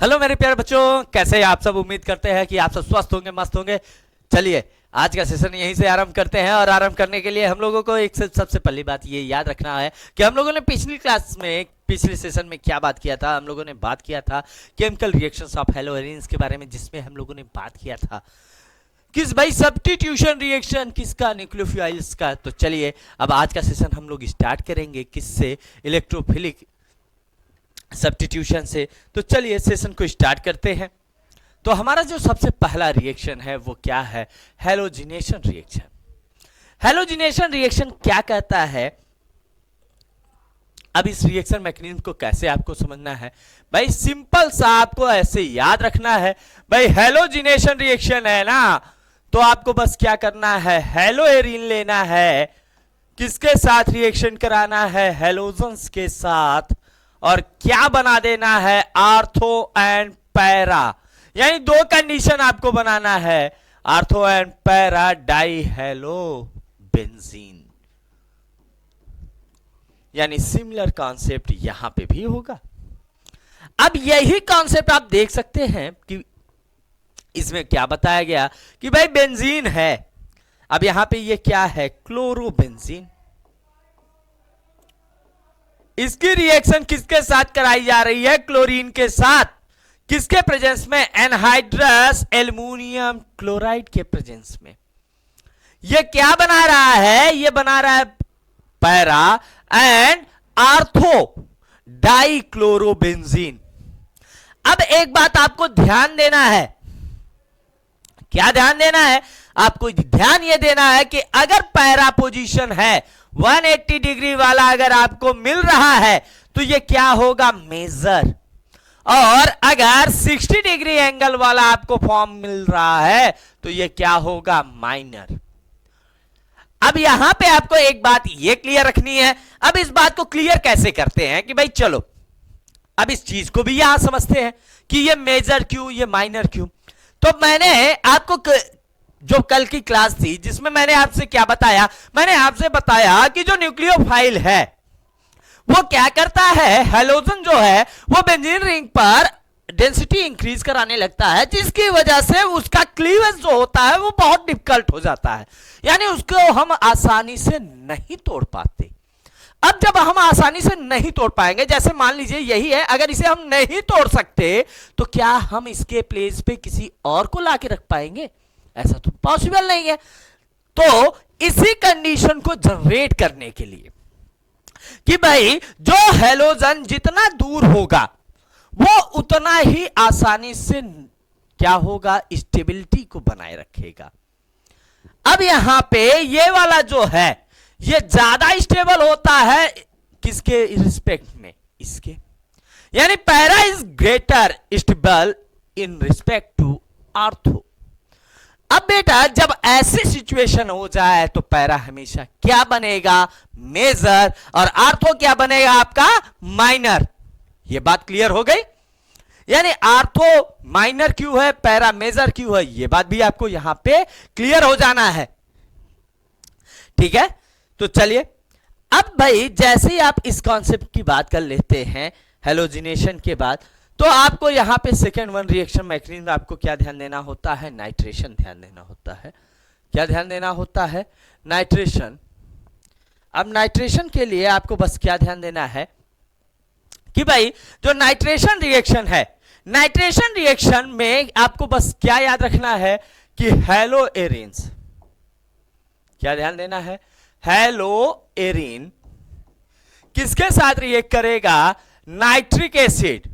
Hello मेरे प्यारे बच्चों, कैसे हैं आप सब। उम्मीद करते हैं कि आप सब स्वस्थ होंगे, मस्त होंगे। चलिए आज का सेशन यहीं से आरंभ करते हैं और आरंभ करने के लिए हम लोगों को एक सबसे पहली बात ये याद रखना है कि हम लोगों ने पिछली क्लास में पिछले सेशन में क्या बात किया था। हम लोगों ने बात किया था केमिकल रिएक्शंस ऑफ हैलोजेंस के बारे में, जिसमें हम लोगों ने बात किया था किस भाई सब्स्टिट्यूशन रिएक्शन किसका, न्यूक्लियोफाइल्स का। तो चलिए अब आज का सेशन हम लोग स्टार्ट करेंगे किससे, इलेक्ट्रोफिलिक सब्स्टिट्यूशन से। तो चलिए सेशन को स्टार्ट करते हैं। तो हमारा जो सबसे पहला रिएक्शन है वो क्या है, हैलोजिनेशन रिएक्शन। हैलोजिनेशन रिएक्शन क्या कहता है, अब इस रिएक्शन मैकेनिज्म को कैसे आपको समझना है भाई, सिंपल सा आपको ऐसे याद रखना है भाई। हैलोजिनेशन रिएक्शन है ना, तो आपको बस क्या करना है, हैलोएरिन लेना है, किसके साथ रिएक्शन कराना है, हैलोजन्स के साथ, और क्या बना देना है, आर्थो एंड पैरा। यानी दो कंडीशन आपको बनाना है, ortho and para dihalobenzene. यानी सिमिलर कॉन्सेप्ट यहां पे भी होगा। अब यही कॉन्सेप्ट आप देख सकते हैं कि इसमें क्या बताया गया कि भाई बेंजीन है, अब यहां पे ये क्या है, क्लोरोबेंजीन। इसकी रिएक्शन किसके साथ कराई जा रही है, क्लोरीन के साथ, किसके प्रेजेंस में, एनहाइड्रस एल्युमिनियम क्लोराइड के प्रेजेंस में। ये क्या बना रहा है, ये बना रहा है पैरा एंड आर्थो डाइक्लोरोबेंजीन। अब एक बात आपको ध्यान देना है, क्या ध्यान देना है आपको, ध्यान ये देना है कि अगर पैरा पोजीशन है 180 डिग्री वाला अगर आपको मिल रहा है तो ये क्या होगा, मेजर, और अगर 60 डिग्री एंगल वाला आपको फॉर्म मिल रहा है तो ये क्या होगा, माइनर। अब यहां पे आपको एक बात ये क्लियर रखनी है। अब इस बात को क्लियर कैसे करते हैं कि भाई चलो अब इस चीज को भी यहां समझते हैं कि ये मेजर क्यों, ये माइनर क्यों। तो मैंने आपको जो कल की क्लास थी जिसमें मैंने आपसे क्या बताया, मैंने आपसे बताया कि जो न्यूक्लियोफाइल है वो क्या करता है, हैलोजन जो है वो बेंजीन रिंग पर डेंसिटी इंक्रीज कराने लगता है, जिसकी वजह से उसका क्लीवेज जो होता है वो बहुत डिफिकल्ट हो जाता है, यानी उसको हम आसानी से नहीं तोड़ पाते। अब जब हम आसानी से नहीं तोड़ पाएंगे, जैसे मान लीजिए यही है, अगर इसे हम नहीं तोड़ सकते तो क्या हम इसके प्लेस पे किसी और को लाके रख पाएंगे, ऐसा तो पॉसिबल नहीं है। तो इसी कंडीशन को जनरेट करने के लिए कि भाई जो हैलोजन जितना दूर होगा वो उतना ही आसानी से क्या होगा, स्टेबिलिटी को बनाए रखेगा। अब यहां पे ये वाला जो है ये ज्यादा स्टेबल होता है किसके रिस्पेक्ट में, इसके, यानी para is greater stable in respect to ortho. अब बेटा जब ऐसी सिचुएशन हो जाए तो पैरा हमेशा क्या बनेगा, मेजर, और आर्थो क्या बनेगा आपका, माइनर। ये बात क्लियर हो गई, यानी आर्थो माइनर क्यों है, पैरा मेजर क्यों है, ये बात भी आपको यहां पे क्लियर हो जाना है, ठीक है। तो चलिए अब भाई जैसे ही आप इस कॉन्सेप्ट की बात कर लेते हैं हैलोजिनेशन के बाद, तो आपको यहां पे सेकेंड वन रिएक्शन मैकेनिज्म आपको क्या ध्यान देना होता है, नाइट्रेशन ध्यान देना होता है। क्या ध्यान देना होता है, नाइट्रेशन। अब नाइट्रेशन के लिए आपको बस क्या ध्यान देना है कि भाई जो नाइट्रेशन रिएक्शन है, नाइट्रेशन रिएक्शन में आपको बस क्या याद रखना है कि हैलोएरिन्स, क्या ध्यान देना है, हैलोएरिन किसके साथ रिएक्ट करेगा, नाइट्रिक एसिड,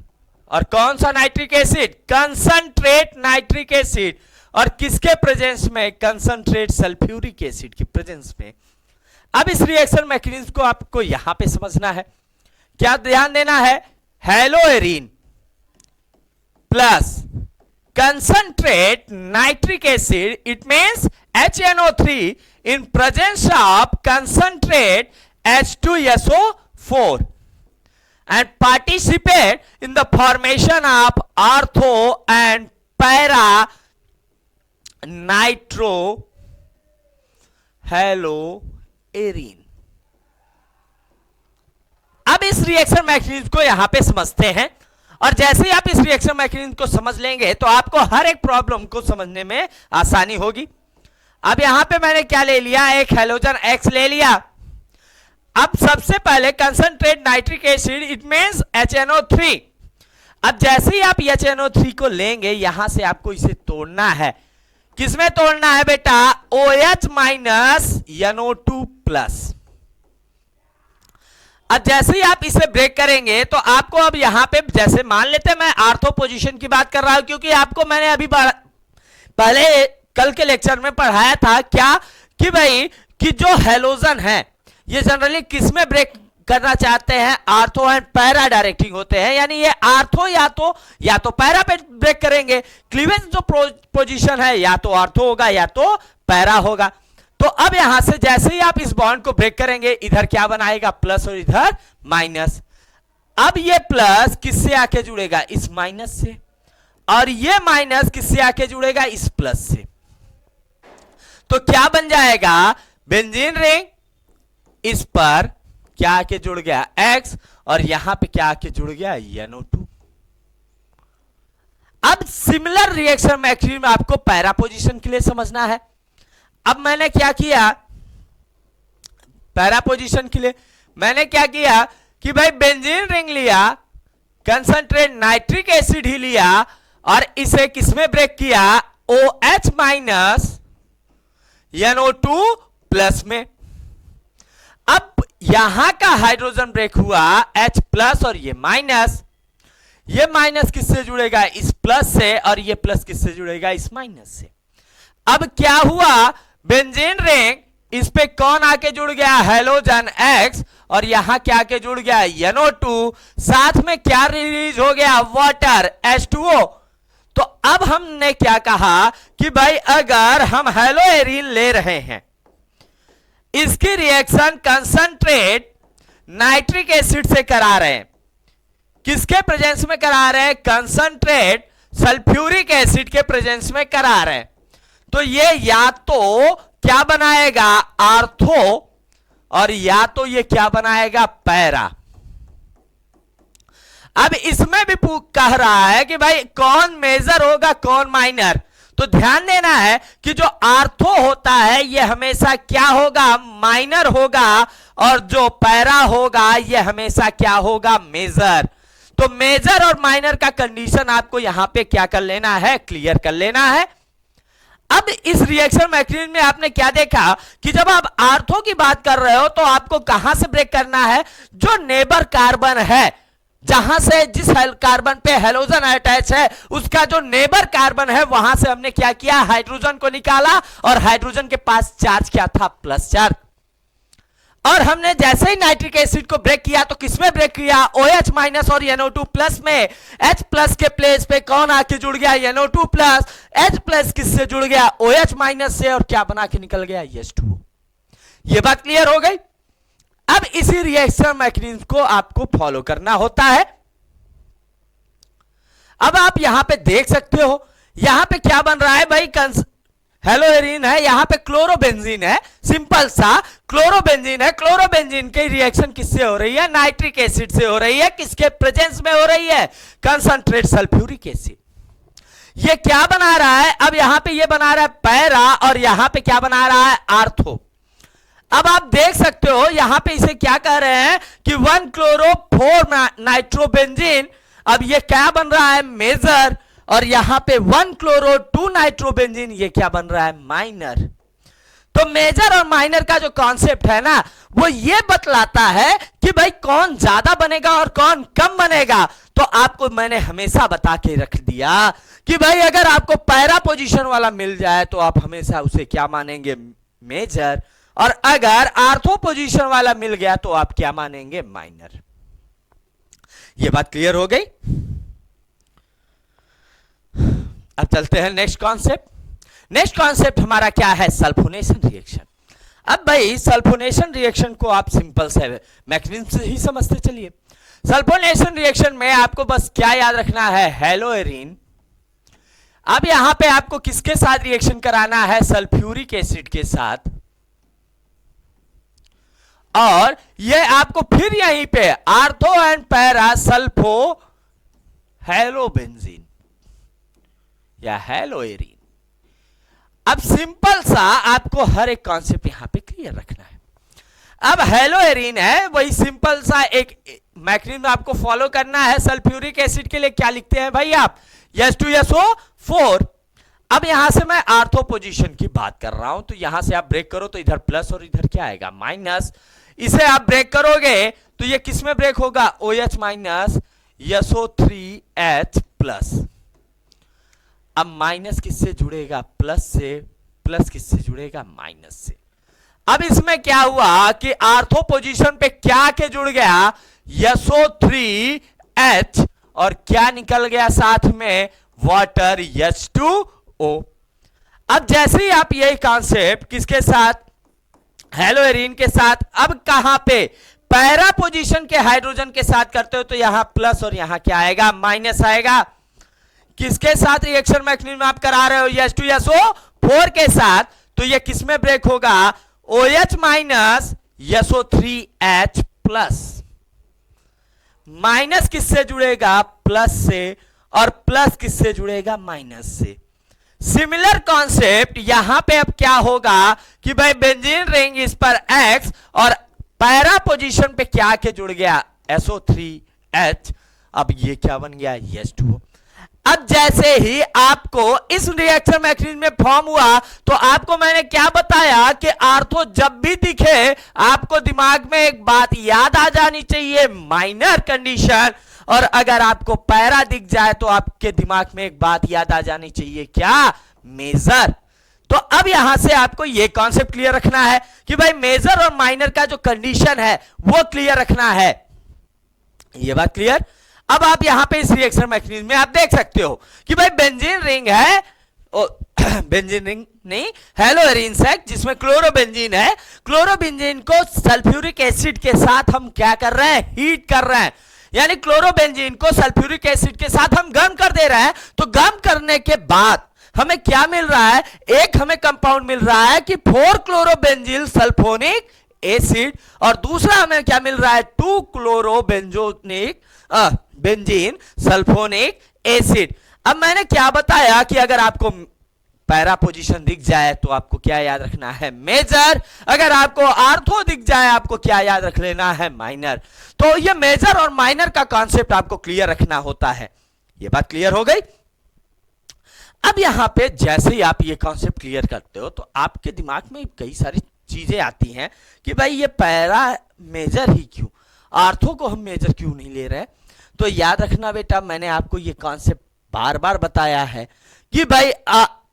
और कौन सा nitric acid, concentrate nitric acid, और किसके प्रेजेंस में, कंसंट्रेट सल्फ्यूरिक एसिड के प्रेजेंस में। अब इस रिएक्शन मैकेनिज्म को आपको यहां पे समझना है, क्या ध्यान देना है, हैलोएरिन plus concentrate nitric acid, it means HNO3 in presence of concentrate H2SO4 and participate in the formation of ortho and para nitro हैलोएरिन। अब इस रिएक्शन मैकेनिज्म को यहां पे समझते हैं और जैसे ही आप इस रिएक्शन मैकेनिज्म को समझ लेंगे तो आपको हर एक प्रॉब्लम को समझने में आसानी होगी। अब यहां पे मैंने क्या ले लिया, एक हैलोजन X ले लिया। अब सबसे पहले concentrate nitric acid, it means HNO3। अब जैसे ही आप HNO3 को लेंगे, यहां से आपको इसे तोड़ना है। किसमें तोड़ना है बेटा, OH माइनस NO2 प्लस। अब जैसे ही आप इसे ब्रेक करेंगे तो आपको अब यहां पे, जैसे मान लेते हैं मैं आर्थो पोजीशन की बात कर रहा हूं, क्योंकि आपको मैंने अभी पहले कल के लेक्चर में पढ़ाया था क्या कि भाई कि जो हैलोजन है ये जनरली किसमें ब्रेक करना चाहते हैं, आर्थो एंड पैरा डायरेक्टिंग होते हैं। यानी ये आर्थो या तो पैरा पे ब्रेक करेंगे। क्लीवेज जो पोजीशन है या तो आर्थो होगा या तो पैरा होगा। तो अब यहां से जैसे ही आप इस बॉन्ड को ब्रेक करेंगे, इधर क्या बनाएगा, प्लस और इधर माइनस। अब ये प्लस किससे आके जुड़ेगा, इस माइनस से, और ये माइनस किससे आके जुड़ेगा, इस प्लस से। तो क्या बन जाएगा, बेंजीन रिंग, इस पर क्या आके जुड़ गया X, और यहां पे क्या आके जुड़ गया NO2। अब सिमिलर रिएक्शन मैकेनिज्म आपको पैरा पोजीशन के लिए समझना है। अब मैंने क्या किया, पैरा पोजीशन के लिए मैंने क्या किया कि भाई बेंजीन रिंग लिया, कंसंट्रेट नाइट्रिक एसिड ही लिया, और इसे किसमें ब्रेक किया, OH माइनस NO2 प्लस में। अब यहां का हाइड्रोजन ब्रेक हुआ H प्लस, और ये माइनस किससे जुड़ेगा, इस प्लस से, और ये प्लस किससे जुड़ेगा, इस माइनस से। अब क्या हुआ, बेंजीन रिंग, इस पे कौन आके जुड़ गया, हैलोजन X, और यहां क्या आके जुड़ गया NO2, साथ में क्या रिलीज हो गया, वाटर H2O। तो अब हमने क्या कहा कि भाई अगर हम हेलोएरिन ले रहे हैं, इसकी रिएक्शन कंसंट्रेट नाइट्रिक एसिड से करा रहे हैं, किसके प्रेजेंस में करा रहे हैं, कंसंट्रेट सल्फ्यूरिक एसिड के प्रेजेंस में करा रहे हैं, तो ये या तो क्या बनाएगा, आर्थो, और या तो ये क्या बनाएगा, पैरा। अब इसमें भी कह रहा है कि भाई कौन मेजर होगा कौन माइनर। तो ध्यान देना है कि जो आर्थो होता है ये हमेशा क्या होगा, माइनर होगा, और जो पैरा होगा ये हमेशा क्या होगा, मेजर। तो मेजर और माइनर का कंडीशन आपको यहां पे क्या कर लेना है, क्लियर कर लेना है। अब इस रिएक्शन मैकेनिज्म में आपने क्या देखा कि जब आप आर्थो की बात कर रहे हो तो आपको कहां से ब्रेक करना है, जो नेबर कार्बन है, जहां से जिस कार्बन पे हैलोजन अटैच है उसका जो नेबर कार्बन है वहां से हमने क्या किया, हाइड्रोजन को निकाला, और हाइड्रोजन के पास चार्ज क्या था, प्लस चार्ज। और हमने जैसे ही नाइट्रिक एसिड को ब्रेक किया तो किसमें ब्रेक किया, OH माइनस और NO2 प्लस में। H प्लस के प्लेस पे कौन आके जुड़ गया, NO2 प्लस। H प्लस किससे जुड़ गया, OH माइनस से, और क्या बना के निकल गया, H2O। ये बात क्लियर हो गई। अब इसी रिएक्शन मैकेनिज्म को आपको फॉलो करना होता है। अब आप यहां पे देख सकते हो, यहां पे क्या बन रहा है भाई, हेलोएरिन है, यहां पे क्लोरोबेंजीन है, सिंपल सा क्लोरोबेंजीन है। क्लोरोबेंजीन की रिएक्शन किससे हो रही है, नाइट्रिक एसिड से हो रही है, किसके प्रेजेंस में हो रही है, कंसंट्रेट सल्फ्यूरिक एसिड। ये क्या बना रहा है, अब यहां पे ये बना रहा है पैरा, और यहां पे क्या बना रहा है, आर्थो। अब आप देख सकते हो यहां पे इसे क्या कह रहे हैं कि 1 क्लोरो 4 नाइट्रोबेंजीन। अब ये क्या बन रहा है, मेजर, और यहां पे 1 क्लोरो 2 नाइट्रोबेंजीन, ये क्या बन रहा है, माइनर। तो मेजर और माइनर का जो कॉन्सेप्ट है ना, वो ये बतलाता है कि भाई कौन ज्यादा बनेगा और कौन कम बनेगा। तो आपको मैंने हमेशा बता के रख दिया कि भाई अगर आपको पैरा पोजीशन वाला मिल जाए तो आप हमेशा उसे क्या मानेंगे, मेजर, और अगर आर्थो पोजीशन वाला मिल गया तो आप क्या मानेंगे, माइनर। ये बात क्लियर हो गई। अब चलते हैं नेक्स्ट कॉन्सेप्ट। नेक्स्ट कॉन्सेप्ट हमारा क्या है, सल्फोनेशन रिएक्शन। अब भाई सल्फोनेशन रिएक्शन को आप सिंपल से मैकेनिज्म से ही समझते चलिए। सल्फोनेशन रिएक्शन में आपको बस क्या याद रखना है, हेलोएरिन। अब यहां पे आपको किसके साथ रिएक्शन कराना है, सल्फ्यूरिक एसिड के साथ, और ये आपको फिर यहीं पे आर्थो एंड पैरा सल्फो हेलोबेंजीन या हेलोएरीन। अब सिंपल सा आपको हर एक कॉन्सेप्ट यहां पे क्लियर रखना है। अब हेलोएरीन है, वही सिंपल सा एक मैकेनिज्म आपको फॉलो करना है। सल्फ्यूरिक एसिड के लिए क्या लिखते हैं भाई आप, H2SO4। अब यहां से मैं आर्थो पोजीशन की बात कर रहा हूं, तो यहां से आप ब्रेक करो तो इधर प्लस और इधर क्या आएगा माइनस। इसे आप ब्रेक करोगे तो ये किस में ब्रेक होगा, OH माइनस SO3H प्लस। अब माइनस किससे जुड़ेगा, प्लस से, प्लस किससे जुड़ेगा, माइनस से। अब इसमें क्या हुआ कि आर्थो पोजीशन पे क्या के जुड़ गया, SO3H और क्या निकल गया साथ में, वाटर H2O। अब जैसे ही आप यही कॉन्सेप्ट किसके साथ, हेलोएरीन के साथ, अब कहां पे, पैरा पोजीशन के हाइड्रोजन के साथ करते हो तो यहां प्लस और यहां क्या आएगा, माइनस आएगा। किसके साथ रिएक्शन मैकेनिज्म आप करा रहे हो, H2SO4 के साथ, तो ये किस में ब्रेक होगा, OH minus SO3H plus. Minus किससे जुड़ेगा, प्लस से, और प्लस किससे जुड़ेगा, माइनस से। सिमिलर कॉन्सेप्ट यहां पे अब क्या होगा कि भाई बेंजीन रिंग इस पर X और पैरा पोजीशन पे क्या के जुड़ गया, SO3H। अब ये क्या बन गया, H2O। अब जैसे ही आपको इस रिएक्शन मैकेनिज्म में फॉर्म हुआ तो आपको मैंने क्या बताया कि आर्थो जब भी दिखे आपको दिमाग में एक बात याद आ जानी चाहिए, माइनर कंडीशन। और अगर आपको पैरा दिख जाए तो आपके दिमाग में एक बात याद आ जानी चाहिए, क्या, मेजर। तो अब यहां से आपको यह कॉन्सेप्ट क्लियर रखना है कि भाई मेजर और माइनर का जो कंडीशन है वो क्लियर रखना है। ये बात क्लियर। अब आप यहां पे इस रिएक्शन मैकेनिज्म में आप देख सकते हो कि भाई बेंजीन रिंग है, बेंजीन रिंग नहीं, हेलोएरीन सैक जिसमें क्लोरोबेंजीन है। क्लोरोबेंजीन को सल्फ्यूरिक एसिड के साथ हम क्या कर रहे हैं, हीट कर रहे हैं। यानी क्लोरोबेंजीन को सल्फ्यूरिक एसिड के साथ हम गर्म कर दे रहे हैं। तो गर्म करने के बाद हमें क्या मिल रहा है, एक हमें कंपाउंड मिल रहा है कि 4 क्लोरोबेंजील सल्फोनिक एसिड, और दूसरा हमें क्या मिल रहा है, 2 क्लोरोबेंजोनिक बेंजीन सल्फोनिक एसिड। अब मैंने क्या बताया कि अगर आपको पैरा पोजीशन दिख जाए तो आपको क्या याद रखना है, मेजर। अगर आपको आर्थो दिख जाए आपको क्या याद रख लेना है, माइनर। तो ये मेजर और माइनर का कॉन्सेप्ट आपको क्लियर रखना होता है। ये बात क्लियर हो गई। अब यहां पे जैसे ही आप ये कॉन्सेप्ट क्लियर करते हो तो आपके दिमाग में कई सारी चीजें आती हैं कि भाई ये पैरा मेजर ही क्यों, आर्थो को हम मेजर क्यों नहीं ले रहे। तो याद रखना बेटा, मैंने आपको ये कॉन्सेप्ट बार बार बताया है कि भाई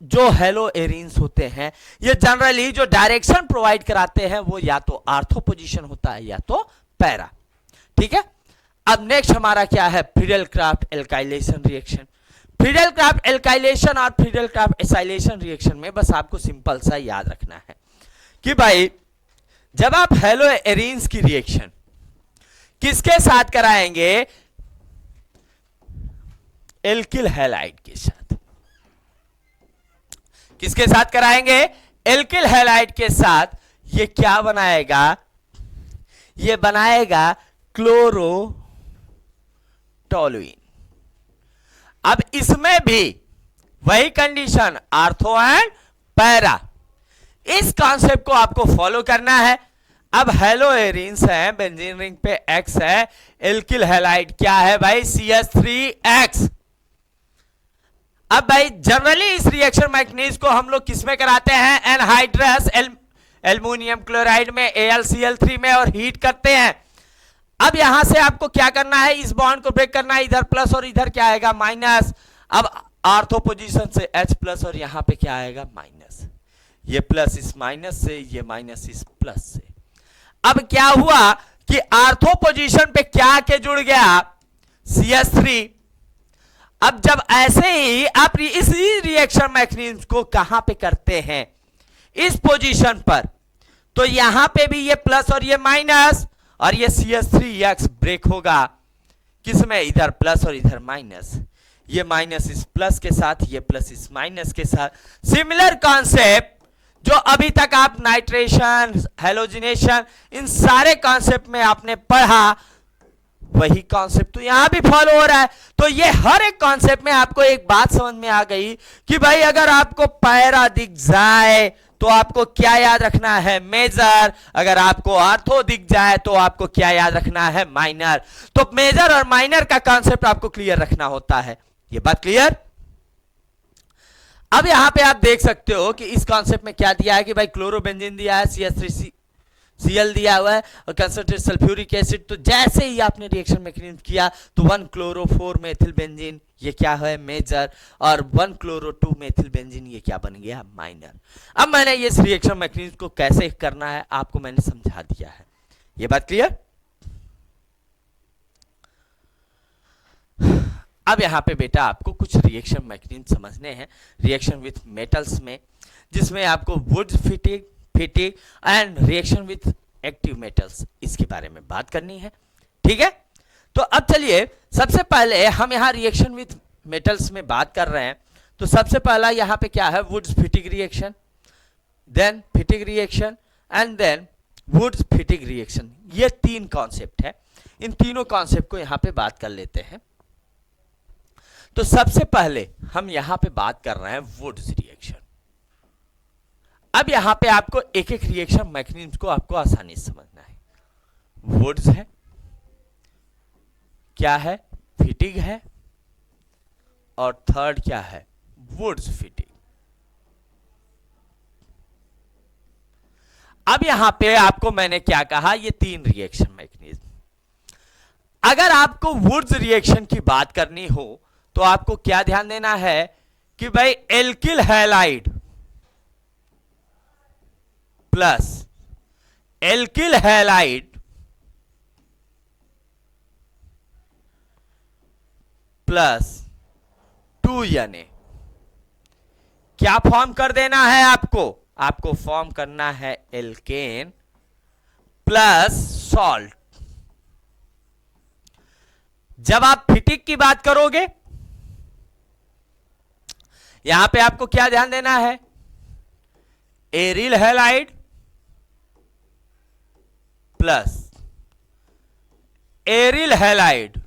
जो हेलोएरीन्स होते हैं ये जनरली जो डायरेक्शन प्रोवाइड कराते हैं वो या तो आर्थो पोजीशन होता है या तो पैरा। ठीक है। अब नेक्स्ट हमारा क्या है, Friedel craft alkylation reaction. Friedel craft alkylation और फ्रीडल क्राफ्ट एसाइलेशन रिएक्शन में बस आपको सिंपल सा याद रखना है कि भाई जब आप हेलोएरीन्स की रिएक्शन किसके साथ कराएंगे, एल्किल हैलाइड के साथ। किसके साथ कराएंगे, एल्किल हैलाइड के साथ। ये क्या बनाएगा, ये बनाएगा क्लोरोटोलुइन। अब इसमें भी वही कंडीशन, आर्थो एंड पैरा। इस कॉन्सेप्ट को आपको फॉलो करना है। अब हेलोएरीन्स है, बेंजीन रिंग पे X है, एल्किल हैलाइड क्या है भाई, CH3X। अब भाई जनरली इस रिएक्शन मैकेनिज्म को हम लोग किसमें कराते हैं, एनहाइड्रस एल्युमिनियम क्लोराइड में, AlCl3 में, और हीट करते हैं। अब यहां से आपको क्या करना है, इस बॉन्ड को ब्रेक करना है, इधर प्लस और इधर क्या आएगा, माइनस। अब आर्थो पोजीशन से H प्लस और यहां पे क्या आएगा, माइनस। ये प्लस इस माइनस से, ये माइनस इस प्लस से। अब क्या हुआ कि आर्थो पोजीशन पे क्या के जुड़ गया, CH3। अब जब ऐसे ही आप इस रिएक्शन मैकेनिज्म को कहां पे करते हैं, इस पोजीशन पर, तो यहां पे भी ये प्लस और ये माइनस, और ये CH3X ब्रेक होगा किसमें, इधर प्लस और इधर माइनस। ये माइनस इस प्लस के साथ, ये प्लस इस माइनस के साथ। सिमिलर कॉन्सेप्ट जो अभी तक आप नाइट्रेशन, हेलोजिनेशन, इन सारे कॉन्सेप्ट में आपने पढ़ा, वही कॉन्सेप्ट तो यहां भी फॉलो हो रहा है। तो ये हर एक कॉन्सेप्ट में आपको एक बात समझ में आ गई कि भाई अगर आपको पैरा दिख जाए तो आपको क्या याद रखना है, मेजर। अगर आपको आर्थो दिख जाए तो आपको क्या याद रखना है, माइनर। तो मेजर और माइनर का कॉन्सेप्ट आपको क्लियर रखना होता है। ये बात क्लियर। अब यहां पे आप देख सकते हो कि इस कॉन्सेप्ट में क्या दिया है कि भाई क्लोरोबेंजीन दिया है, CH3Cl दिया हुआ है और कंसंट्रेट सल्फ्यूरिक एसिड। तो जैसे ही आपने रिएक्शन मैकेनिज्म किया तो 1 क्लोरो 4 मेथिल बेंजीन ये क्या है, मेजर, और 1 क्लोरो 2 मेथिल बेंजीन ये क्या बन गया, माइनर। अब मैंने इस रिएक्शन मैकेनिज्म को कैसे करना है आपको मैंने समझा दिया है। ये बात क्लियर। अब यहां पे बेटा आपको कुछ रिएक्शन मैकेनिज्म समझने हैं रिएक्शन विथ मेटल्स में, जिसमें आपको Wurtz Fittig and reaction with active metals इसके बारे में बात करनी है। ठीक है, तो अब चलिए सबसे पहले हम यहां रिएक्शन विथ मेटल्स में बात कर रहे हैं। तो सबसे पहला यहां पे क्या है, Wurtz Fittig reaction, then Fittig reaction and then Wurtz Fittig reaction. ये 3 कॉन्सेप्ट है। इन तीनों कॉन्सेप्ट को यहां पे बात कर लेते हैं। तो सबसे पहले हम यहां पे बात कर रहे हैं वुड्स रिएक्शन। अब यहां पे आपको एक एक रिएक्शन मैकेनिज्म को आपको आसानी से समझना है। वुड्स है, क्या है, फिटिंग है, और थर्ड क्या है, वुड्स फिटिंग। अब यहां पे आपको मैंने क्या कहा, ये 3 रिएक्शन मैकेनिज्म। अगर आपको वुड्स रिएक्शन की बात करनी हो तो आपको क्या ध्यान देना है कि भाई alkyl halide plus alkyl halide plus 2Na क्या फॉर्म कर देना है आपको फॉर्म करना है एल्केन प्लस सॉल्ट। जब आप फिटिंग की बात करोगे यहां पे आपको क्या ध्यान देना है, aryl halide plus aryl halide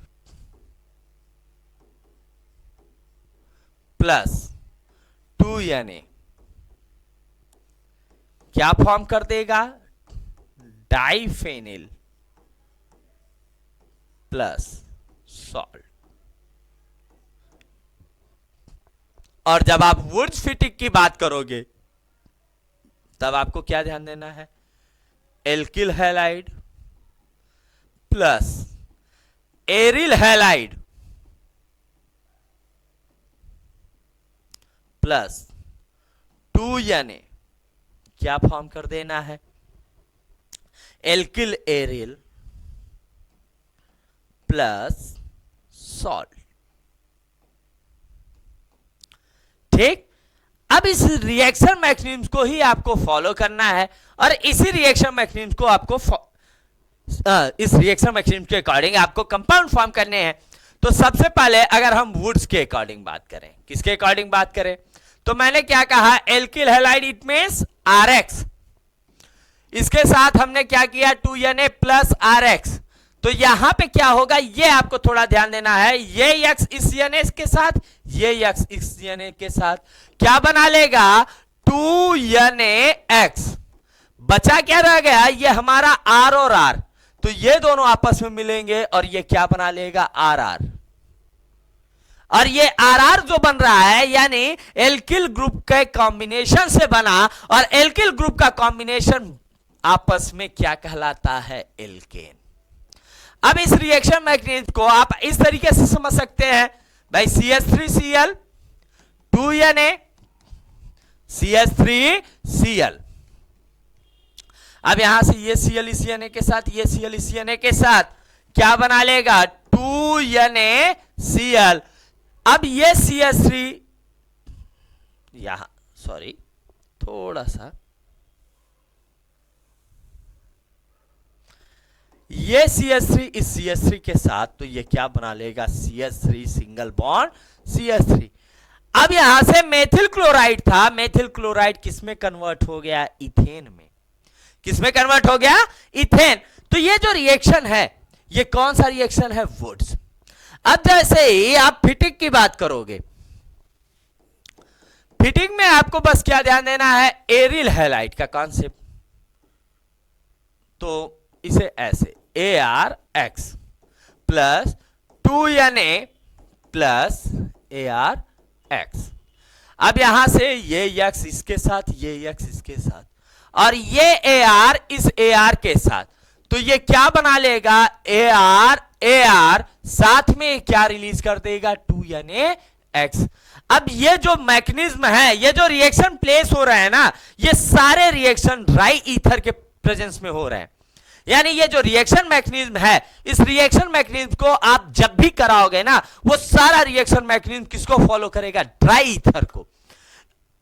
plus 2Na क्या फॉर्म कर देगा, डाइफेनिल प्लस सॉल्ट। और जब आप वुड्स फिटिंग की बात करोगे तब आपको क्या ध्यान देना है, alkyl halide plus aryl halide plus 2Na क्या फॉर्म कर देना है, एल्किल एरिल प्लस सॉल्ट। ठीक, अब इस रिएक्शन मैकेनिज्म को ही आपको फॉलो करना है और इसी रिएक्शन मैकेनिज्म को आपको इस रिएक्शन मैकेनिज्म के अकॉर्डिंग आपको कंपाउंड फॉर्म करने हैं। तो सबसे पहले अगर हम वुड्स के अकॉर्डिंग बात करें, किसके अकॉर्डिंग बात करें, तो मैंने क्या कहा, alkyl halide it means RX, इसके साथ हमने क्या किया 2Na प्लस RX। तो यहां पे क्या होगा ये आपको थोड़ा ध्यान देना है, ये X इस Na के साथ, ये X इस Na के साथ क्या बना लेगा 2NaX। बचा क्या रह गया, ये हमारा R और R, तो ये दोनों आपस में मिलेंगे और ये क्या बना लेगा RR। और ये RR जो बन रहा है यानी एल्किल ग्रुप के कॉम्बिनेशन से बना, और एल्किल ग्रुप का कॉम्बिनेशन आपस में क्या कहलाता है, एल्केन। अब इस रिएक्शन मैकेनिज्म को आप इस तरीके से समझ सकते हैं, भाई CH3Cl 2Na CH3Cl। अब यहां से ये Cl इस Na के साथ, ये Cl इस Na के साथ क्या बना लेगा 2NaCl। अब ये CH3 यहां, सॉरी थोड़ा सा, ये CH3 इस CH3 के साथ, तो ये क्या बना लेगा CH3 सिंगल बॉन्ड CH3। अब यहां से मेथिल क्लोराइड था, मेथिल क्लोराइड किसमें कन्वर्ट हो गया, इथेन में। किसमें कन्वर्ट हो गया, इथेन। तो ये जो रिएक्शन है ये कौन सा रिएक्शन है? वुड्स। अब जैसे ही आप फिटिंग की बात करोगे, फिटिंग में आपको बस क्या ध्यान देना है? एरिल हैलाइड का कॉन्सेप्ट। तो इसे ऐसे ArX plus 2Na plus ArX। अब यहां से ये X इसके साथ, ये X इसके साथ, और ये AR इस AR के साथ, तो ये क्या बना लेगा? AR साथ में क्या रिलीज कर देगा? 2NaX। अब ये जो मैकेनिज्म है, ये जो रिएक्शन प्लेस हो रहा है ना, ये सारे रिएक्शन ड्राई ईथर के प्रेजेंस में हो रहे हैं। यानी ये जो रिएक्शन मैकेनिज्म है, इस रिएक्शन मैकेनिज्म को आप जब भी कराओगे ना, वो सारा रिएक्शन मैकेनिज्म किसको फॉलो करेगा? ड्राई ईथर को।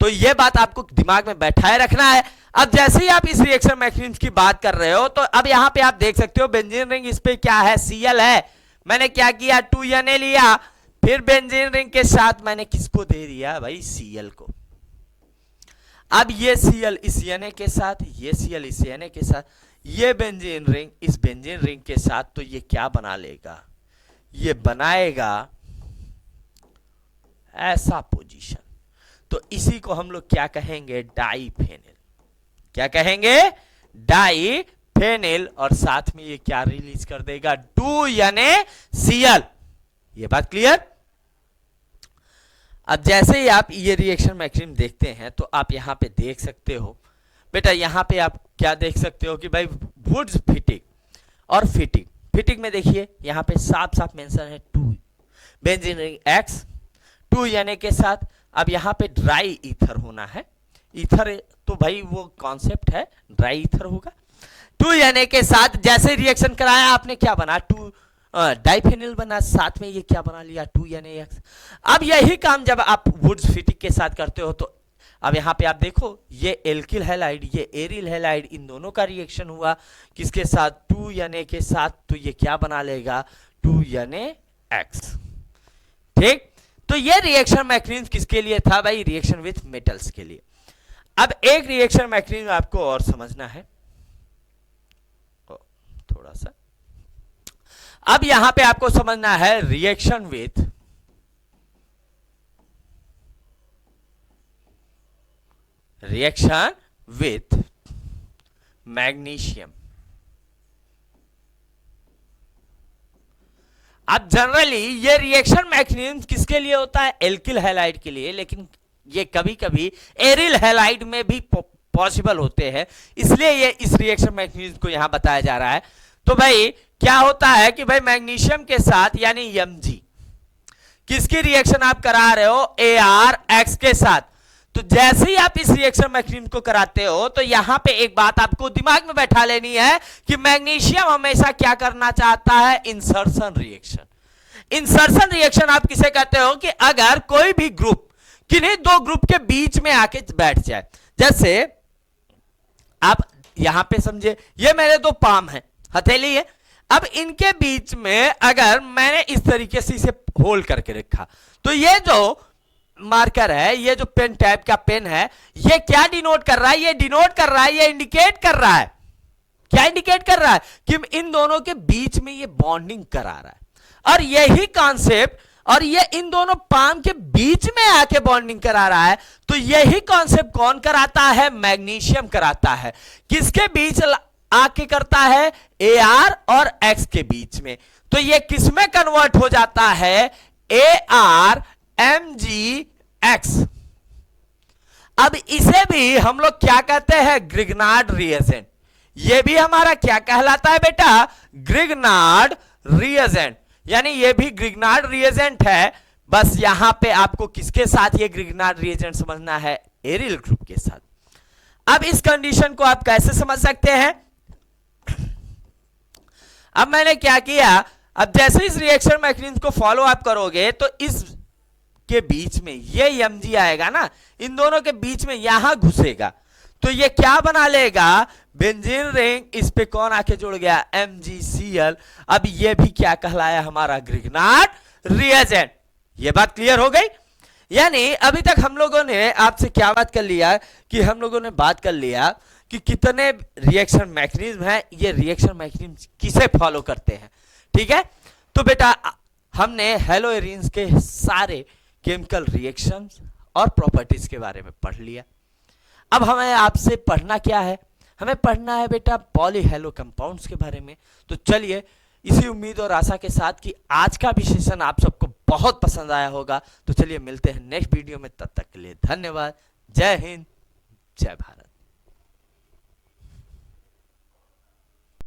तो ये बात आपको दिमाग में बैठाए रखना है। अब जैसे ही आप इस रिएक्शन मैकेनिज्म की बात कर रहे हो, तो अब यहां पे आप देख सकते हो बेंजीन रिंग, इस पे क्या है? Cl है। मैंने क्या किया? 2Na लिया, फिर बेंजीन रिंग के साथ मैंने किसको दे दिया भाई? Cl को। अब ये Cl इस Na के साथ, ये Cl इस Na के साथ, ये बेंजीन रिंग इस बेंजीन रिंग के साथ, तो ये क्या बना लेगा? ये बनाएगा ऐसा पोजीशन। तो इसी को हम लोग क्या कहेंगे? डाइफेनिल। क्या कहेंगे? डाइफेनिल। और साथ में ये क्या रिलीज कर देगा? 2NaCl। ये बात क्लियर? अब जैसे ही आप ये रिएक्शन मैकेनिज्म देखते हैं, तो आप यहां पे देख सकते हो बेटा, यहां पे आप क्या देख सकते हो कि भाई वुड्स फिटिंग और फिटिंग। फिटिंग में देखिए यहां पे साफ साफ मेंशन है 2 बेंजीन रिंग X 2Na के साथ। अब यहां पे ड्राई ईथर होना है। ईथर तो भाई वो कॉन्सेप्ट है, ड्राई ईथर होगा। 2Na के साथ जैसे रिएक्शन कराया आपने, क्या बना? 2 डाइफेनिल बना, साथ में ये क्या बना लिया? 2NaX। अब यही काम जब आप वुड्स फिटिंग के साथ करते हो, तो अब यहां पे आप देखो, ये एल्किल हैलाइड, ये एरिल हैलाइड, इन दोनों का रिएक्शन हुआ किसके साथ? 2Na के साथ। तो ये क्या बना लेगा? 2NaX। ठीक। तो ये रिएक्शन मैकेनिज्म किसके लिए था भाई? रिएक्शन विथ मेटल्स के लिए। अब एक रिएक्शन मैकेनिज्म आपको और समझना है थोड़ा सा। अब यहां पे आपको समझना है रिएक्शन विथ मैग्नीशियम। अब जनरली ये रिएक्शन मैकेनिज्म किसके लिए होता है? एल्किल हैलाइड के लिए, लेकिन ये कभी कभी एरिल हैलाइड में भी पॉसिबल होते हैं, इसलिए ये इस रिएक्शन मैकेनिज्म को यहां बताया जा रहा है। तो भाई क्या होता है कि भाई मैग्नीशियम के साथ यानी Mg, किसकी रिएक्शन आप करा रहे हो? ArX के साथ। तो जैसे ही आप इस रिएक्शन मैकेनिज्म को कराते हो, तो यहां पे एक बात आपको दिमाग में बैठा लेनी है कि मैग्नीशियम हमेशा क्या करना चाहता है? Insertion reaction. इंसर्शन रिएक्शन आप किसे कहते हो? कि अगर कोई भी ग्रुप किन्हीं दो ग्रुप के बीच में आके बैठ जाए। जैसे आप यहां पे समझे, ये मेरे दो पाम है, हथेली है। अब इनके बीच में अगर मैंने इस तरीके से इसे होल्ड करके रखा, तो ये जो मार्कर है, ये जो पेन टाइप का पेन है, ये क्या डिनोट कर रहा है? ये डिनोट कर रहा है, ये इंडिकेट कर रहा है। क्या इंडिकेट कर रहा है? कि इन दोनों के बीच में ये बॉन्डिंग करा रहा है। और यही कॉन्सेप्ट, और ये इन दोनों पाम के बीच में आके बॉन्डिंग करा रहा है। तो यही कॉन्सेप्ट कौन कराता है? मैग्नीशियम कराता है। किसके बीच आके करता है? Ar और X के बीच में। तो ये किसमें कन्वर्ट हो जाता है? ArMgX। अब इसे भी हम लोग क्या कहते हैं? Grignard reagent. ये भी हमारा क्या कहलाता है बेटा? Grignard reagent. यानी ये भी ग्रिग्नार्ड रिएजेंट है। बस यहां पे आपको किसके साथ ये ग्रिग्नार्ड रिएजेंट समझना है? एरिल ग्रुप के साथ। अब इस कंडीशन को आप कैसे समझ सकते हैं? अब मैंने क्या किया, अब जैसे इस रिएक्शन मैकेनिज्म को फॉलो अप करोगे, तो इस के बीच में ये Mg आएगा ना, इन दोनों के बीच में यहां घुसेगा, तो ये क्या बना लेगा? Benzene ring. इस पे कौन आके जुड़ गया? MgCl। अब ये भी क्या कहलाया? हमारा ग्रिग्नार्ड रिएजेंट। ये बात क्लियर हो गई? यानी अभी तक हम लोगों ने आपसे क्या बात कर लिया कि हम लोगों ने बात कर लिया कि कितने रिएक्शन मैकेनिज्म हैं, ये रिएक्शन मैकेनिज्म किसे फॉलो करते हैं। ठीक है, तो बेटा हमने हेलोएरिन्स के सारे केमिकल रिएक्शंस और प्रॉपर्टीज के बारे में पढ़ लिया। अब हमें आपसे पढ़ना क्या है, हमें पढ़ना है बेटा पॉलीहेलो कंपाउंड्स के बारे में। तो चलिए इसी उम्मीद और आशा के साथ कि आज का भी सेशन आप सबको बहुत पसंद आया होगा, तो चलिए मिलते हैं नेक्स्ट वीडियो में। तब तक के लिए धन्यवाद। जय हिंद, जय भारत।